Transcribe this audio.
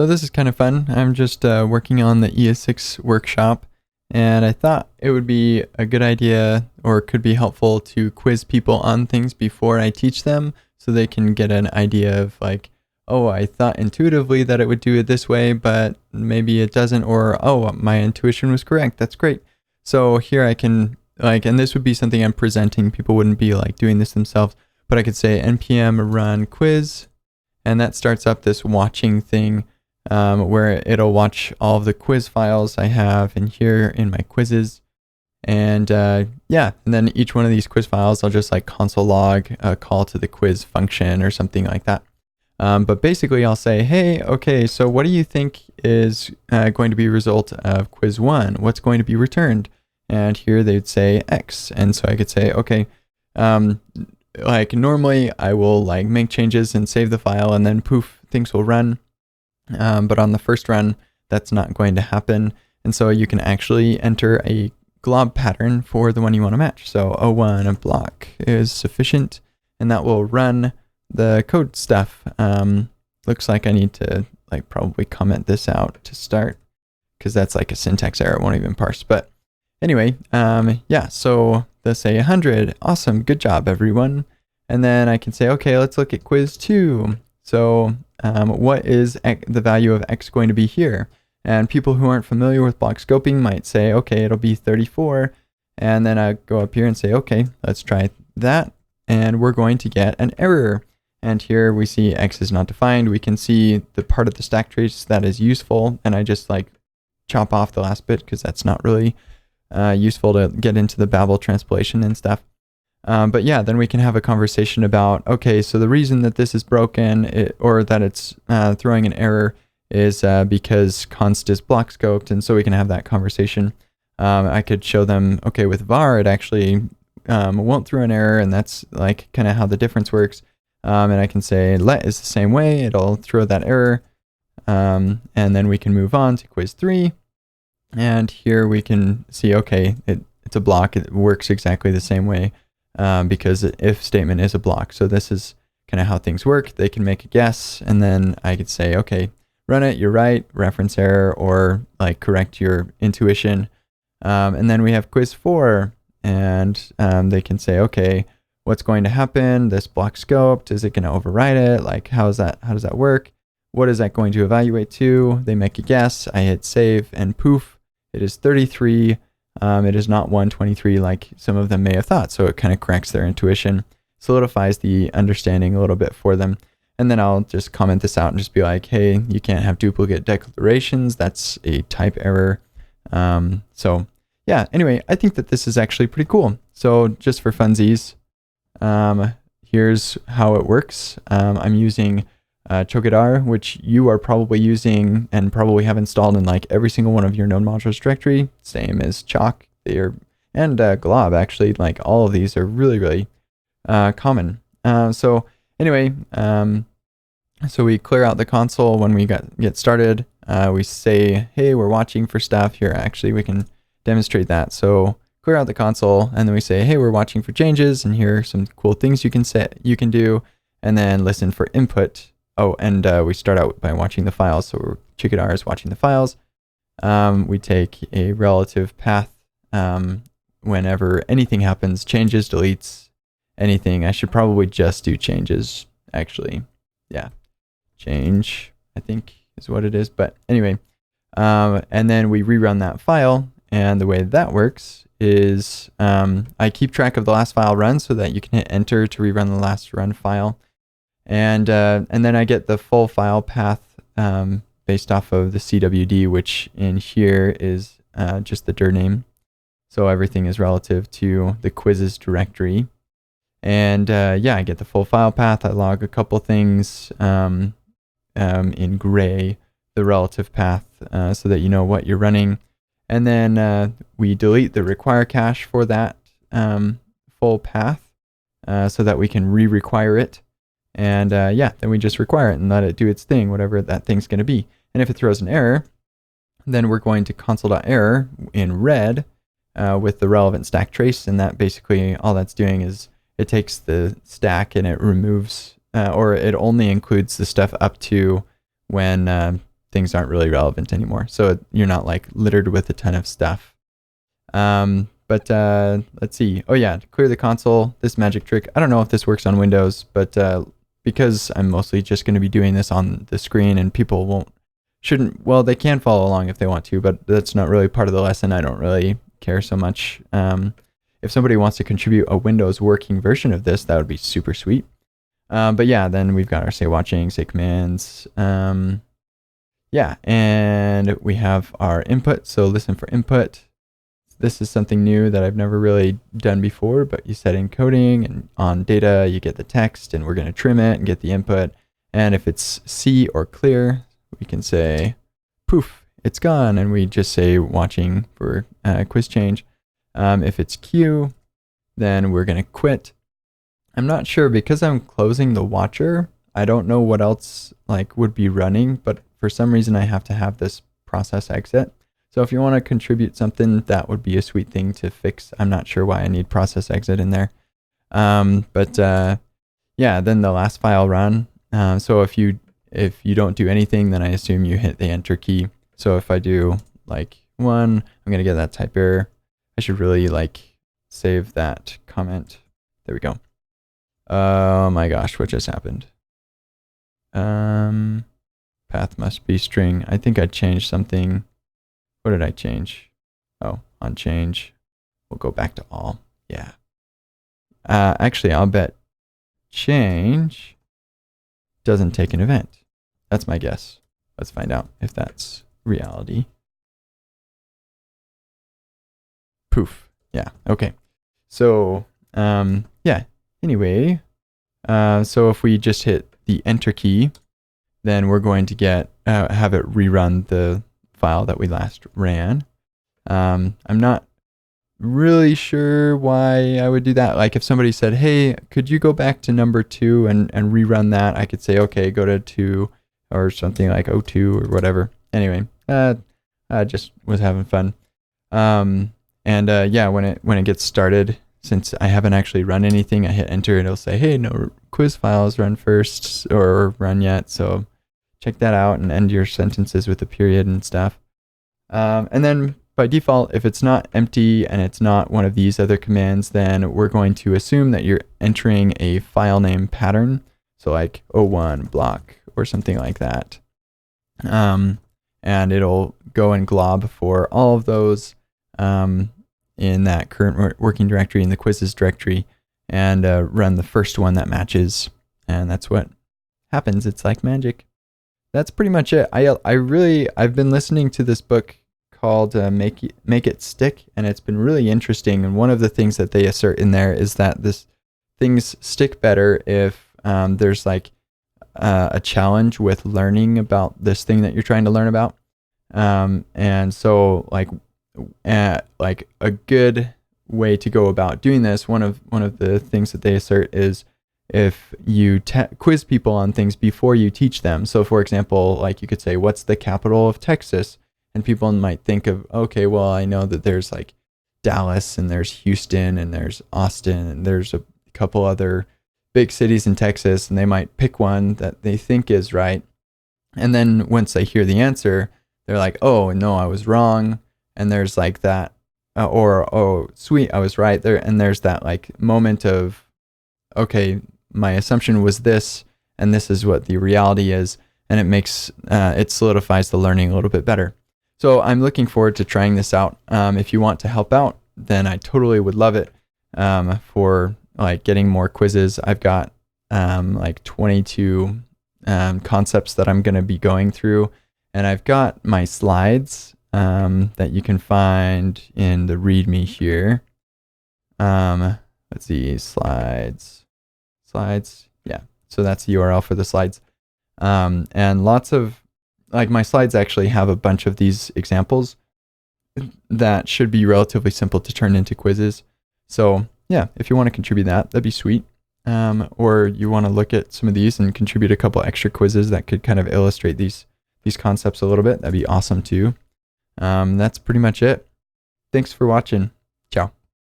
So this is kind of fun. I'm just working on the ES6 workshop, and I thought it would be a good idea or could be helpful to quiz people on things before I teach them so they can get an idea of like, oh, I thought intuitively that it would do it this way, but maybe it doesn't, or oh, my intuition was correct. That's great. So here I can and this would be something I'm presenting. People wouldn't be like doing this themselves, but I could say npm run quiz, and that starts up this watching thing where it'll watch all of the quiz files I have in here in my quizzes. And and then each one of these quiz files, I'll just like console log a call to the quiz function or something like that. But basically I'll say, hey, okay, so what do you think is going to be a result of quiz 1? What's going to be returned? And here they'd say X. And so I could say, okay, like normally I will like make changes and save the file and then poof, things will run. But on the first run, that's not going to happen. And so you can actually enter a glob pattern for the one you want to match. So O1 block is sufficient, and that will run the code stuff. Looks like I need to like probably comment this out to start because that's like a syntax error. It won't even parse. But anyway, so let's say 100. Awesome. Good job, everyone. And then I can say, okay, let's look at quiz 2. So what is the value of X going to be here? And people who aren't familiar with block scoping might say, okay, it'll be 34. And then I go up here and say, okay, let's try that. And we're going to get an error. And here we see X is not defined. We can see the part of the stack trace that is useful. And I just like chop off the last bit because that's not really useful to get into the Babel transpilation and stuff. But yeah, then we can have a conversation about, okay, so the reason that this is broken or that it's throwing an error is because const is block scoped. And so we can have that conversation. I could show them, okay, with var, it actually won't throw an error. And that's like kind of how the difference works. And I can say let is the same way. It'll throw that error. And then we can move on to quiz 3. And here we can see, okay, it's a block. It works exactly the same way because the if statement is a block. So this is kind of how things work. They can make a guess, and then I could say, okay, run it, you're right, reference error, or like correct your intuition. And then we have quiz 4, and they can say, okay, what's going to happen? This block scoped, is it going to override it? Like, how does that work? What is that going to evaluate to? They make a guess. I hit save, and poof, it is 33. It is not 123 like some of them may have thought. So it kind of corrects their intuition, solidifies the understanding a little bit for them. And then I'll just comment this out and just be like, hey, you can't have duplicate declarations. That's a type error. So yeah, anyway, I think that this is actually pretty cool. So just for funsies, here's how it works. I'm using Chokedar, which you are probably using and probably have installed in like every single one of your node modules directory. Same as Chalk and Glob, actually. Like all of these are really, really common. So anyway, so we clear out the console when we get started. We say, hey, we're watching for stuff here. Actually, we can demonstrate that. So clear out the console, and then we say, hey, we're watching for changes, and here are some cool things you can do, and then listen for input. Oh, and we start out by watching the files. So Chokedar is watching the files. We take a relative path whenever anything happens, changes, deletes, anything. I should probably just do changes, actually. Yeah, change, I think is what it is. But anyway, and then we rerun that file. And the way that works is I keep track of the last file run so that you can hit enter to rerun the last run file. And then I get the full file path based off of the CWD, which in here is just the dir name. So everything is relative to the quizzes directory. And I get the full file path. I log a couple things in gray, the relative path, so that you know what you're running. And then we delete the require cache for that full path so that we can re-require it. And then we just require it and let it do its thing, whatever that thing's going to be. And if it throws an error, then we're going to console.error in red with the relevant stack trace. And that basically all that's doing is it takes the stack and it removes, or it only includes the stuff up to when things aren't really relevant anymore. So you're not like littered with a ton of stuff. But let's see. Oh yeah, to clear the console, this magic trick. I don't know if this works on Windows, but because I'm mostly just going to be doing this on the screen and people shouldn't, well, they can follow along if they want to, but that's not really part of the lesson. I don't really care so much. If somebody wants to contribute a Windows working version of this, that would be super sweet. But yeah, then we've got our say watching, say commands. Yeah, and we have our input. So listen for input. This is something new that I've never really done before, but you set encoding, and on data, you get the text, and we're going to trim it and get the input. And if it's C or clear, we can say, poof, it's gone. And we just say watching for quiz change. If it's Q, then we're going to quit. I'm not sure because I'm closing the watcher. I don't know what else like would be running, but for some reason I have to have this process exit. So if you want to contribute something, that would be a sweet thing to fix. I'm not sure why I need process exit in there. Yeah, then the last file run. So if you don't do anything, then I assume you hit the enter key. So if I do like 1, I'm going to get that type error. I should really like save that comment. There we go. Oh my gosh, what just happened? Path must be string. I think I changed something. What did I change? Oh, on change. We'll go back to all. Yeah. Actually, I'll bet change doesn't take an event. That's my guess. Let's find out if that's reality. Poof. Yeah. Okay. So, yeah. Anyway, so if we just hit the enter key, then we're going to get have it rerun the file that we last ran. I'm not really sure why I would do that. Like if somebody said, hey, could you go back to number 2 and rerun that? I could say, okay, go to 2 or something like 02 or whatever. Anyway, I just was having fun. Yeah, when it gets started, since I haven't actually run anything, I hit enter and it'll say, hey, no quiz files run first or run yet. So check that out and end your sentences with a period and stuff. And then by default, if it's not empty and it's not one of these other commands, then we're going to assume that you're entering a file name pattern. So like O1 block or something like that. And it'll go and glob for all of those in that current working directory, in the quizzes directory, and run the first one that matches. And that's what happens. It's like magic. That's pretty much it. I've been listening to this book called Make It Stick, and it's been really interesting. And one of the things that they assert in there is that things stick better if there's like a challenge with learning about this thing that you're trying to learn about. And so like a good way to go about doing this, one of the things that they assert is if you quiz people on things before you teach them. So for example, like you could say, what's the capital of Texas? And people might think of, okay, well, I know that there's like Dallas and there's Houston and there's Austin and there's a couple other big cities in Texas, and they might pick one that they think is right. And then once they hear the answer, they're like, oh, no, I was wrong. And there's like that, or, oh, sweet, I was right there. And there's that like moment of, okay, my assumption was this, and this is what the reality is. And it makes, it solidifies the learning a little bit better. So I'm looking forward to trying this out. If you want to help out, then I totally would love it for like getting more quizzes. I've got like 22 concepts that I'm going to be going through. And I've got my slides that you can find in the README here. Let's see, slides. Yeah, so that's the URL for the slides. And lots of, like my slides actually have a bunch of these examples that should be relatively simple to turn into quizzes. So yeah, if you want to contribute that'd be sweet. Or you want to look at some of these and contribute a couple extra quizzes that could kind of illustrate these concepts a little bit, that'd be awesome too. That's pretty much it. Thanks for watching.